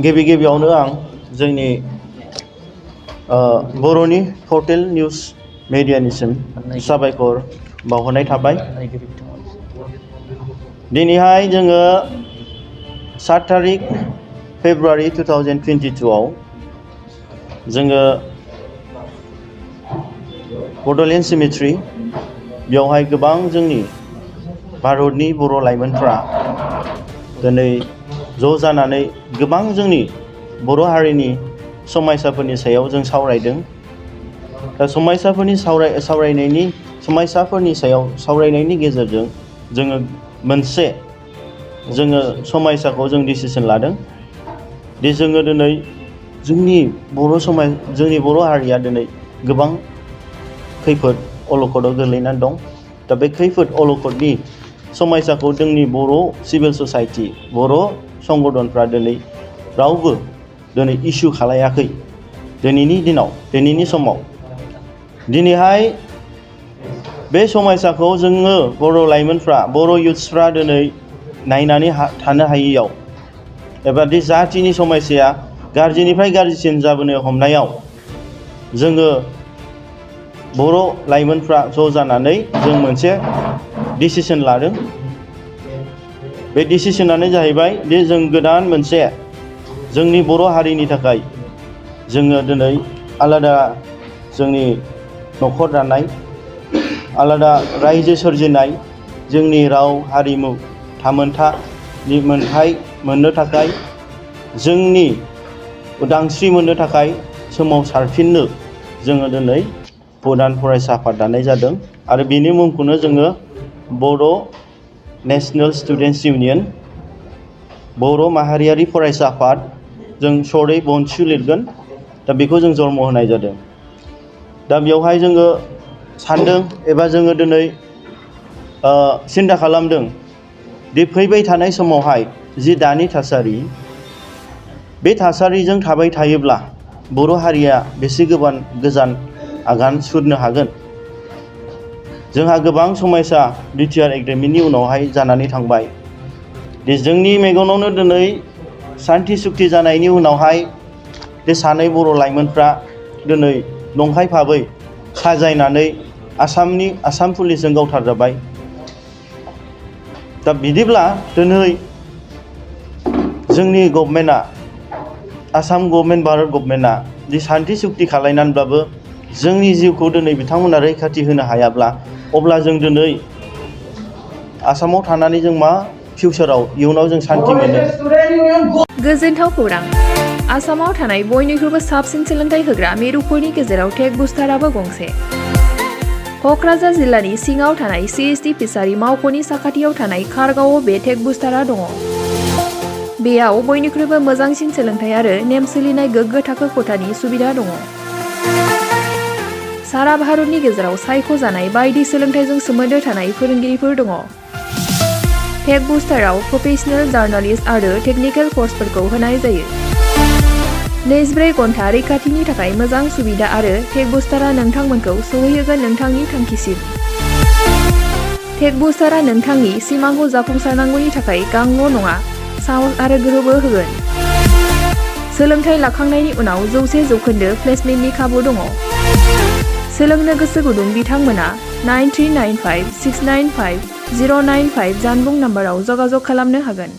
गिबियावनो आं जोंनि बर'नि पर्टेल निउज मेडियानिसिम साबायखर बावहरनाय थाबाय। दिनैहाय जोङो 7 तारिख फेब्रुवारि 2022 आव जोङो बड'लेण्ड सिमेट्रि बेवहाय गोबां जोंनि भारतनि बर' लाइमोनफ्रा दिनै ज' जानानै गोबां जोंनि बर' हारिनि समायसाफोरनि सायाव जों सावरायदों। दा समायसाफोरनि सायाव सावरायनायनि गेजेरजों जोङो मोनसे समायसाखौ जों डिसिसन लादों दि जोङो दिनै जोंनि बर' हारिया दिनै गोबां खैफोद अलखदाव गोग्लैनानै दं। दा बे खैफोद अलखदनि समायसाखौ जोंनि बर' सिभिल ससाइटि बर' संगठनफ्रा दिनै रावबो दिनै इस्यु खालायाखै। दिनैनि समाव दिनैहाय बे समायसाखौ जोङो बर' लाइमोनफ्रा बर' युथ्सफ्रा दिनै नायनानै थानो हायैयाव एबा बे जाथिनि समस्याया गाज्रिनिफ्राय गाज्रिसिन जाबोनो हमनायाव जोङो बर' लाइमोनफ्रा ज' जानानै जों मोनसे डिसिसन लादों। बे डिसिसनानो जाहैबाय दि जों गोदान मोनसे जोंनि बर' हारिनि थाखाय जोङो दिनै आलादा जोंनि न'खर दानाय, आलादा रायजो सोरजिनाय, जोंनि राव हारिमु थामोन्थानि मोन्थाय मोननो थाखाय, जोंनि उदांस्रि मोननो थाखाय सोमावसारफिननो जोङो दिनै गोदान फरायसा आफाद दानाय जादों। आरो बिनि मुंखौनो जोङो बर' नेशनेल स्टुडेन्टस इउनियन बर' माहारियारि फरायसा आफाद जों शर्टै बनसु लिरगोन। दा बेखौ जों जन्म होनाय जादों। दा बेवहाय जोङो सानदों एबा जोङो दिनै सिन्था खालामदों दि फैबाय थानाय समावहाय जि दानि थासारि, बे थासारिजों थाबाय थायोब्ला बर' हारिया बेसे गोजान आगान सुरनो हागोन। जोंहा गोबां समयसा बिटिआर एग्रिमेन्टनि उनावहाय जानानै थांबाय। दि जोंनि मेगनावनो दिनै सान्थि सुक्ति जानायनि उनावहाय बे सानै बर' लाइमोनफ्रा दिनै नंखाय भाबै साजायनानै आसाम पुलिसजों गावथारजाबाय। दा बिदिब्ला दिनै जोंनि गभर्नमेन्टआ आसाम गभर्नमेन्ट भारत गभर्नमेन्टआ जि सान्थि सुक्ति खालायनानैब्लाबो जोंनि जिउखौ दिनै बिथांमोना रैखाथि होनो हायाब्ला अब्ला जों दिनै आसामाव थानानै जों मा फिउचाराव इयुनाव जों सान्थि मोनो। गोजोनथाव खौरां। आसामाव थानाय बयनिख्रुइबो साबसिन सोलोंथाइ होग्रा मिरुफोरनि गेजेराव टेक बुस्टाराबो गंसे। क'क्राझार जिल्लानि सिङाव थानाय CST फिसारि मावख'नि साखाथियाव थानाय खारगावआव बे टेक बुस्टारा दङ। बेयाव बयनिख्रुइबो मोजांसिन सोलोंथाइ आरो नेम सोलिनाय गोग्गो थाखो खथानि सुबिदा दङ। सारा भारतनि गेजेराव सायख'जानाय बायदि सोलोंथाइजों सोमोन्दो थानाय फोरोंगिरिफोर दङ। टेक बुस्टाराव प्रफेशनेल, जार्नालिस्ट आरो टेकनिकेल कर्सफोरखौ होनाय जायो। 24 घन्टा रैखाथिनि थाखाय मोजां सुबिदा आरो टेक बुस्टारा नोंथांमोनखौ सौहैहोगोन नोंथांनि थांखिसिम। टेक बुस्टारा नोंथांनि सिमांखौ जाफुंसारनांगौनि थाखाय गांल' नङा, साहस आरो गोहोबो होगोन। सोलोंथाइ लाखांनायनि उनाव 100% प्लेसमेन्टनि खाबु दङ। सोलोंनो गोसो गुदुं बिथांमोना 9395695095 जानबुं नाम्बाराव जगाजग खालामनो हागोन।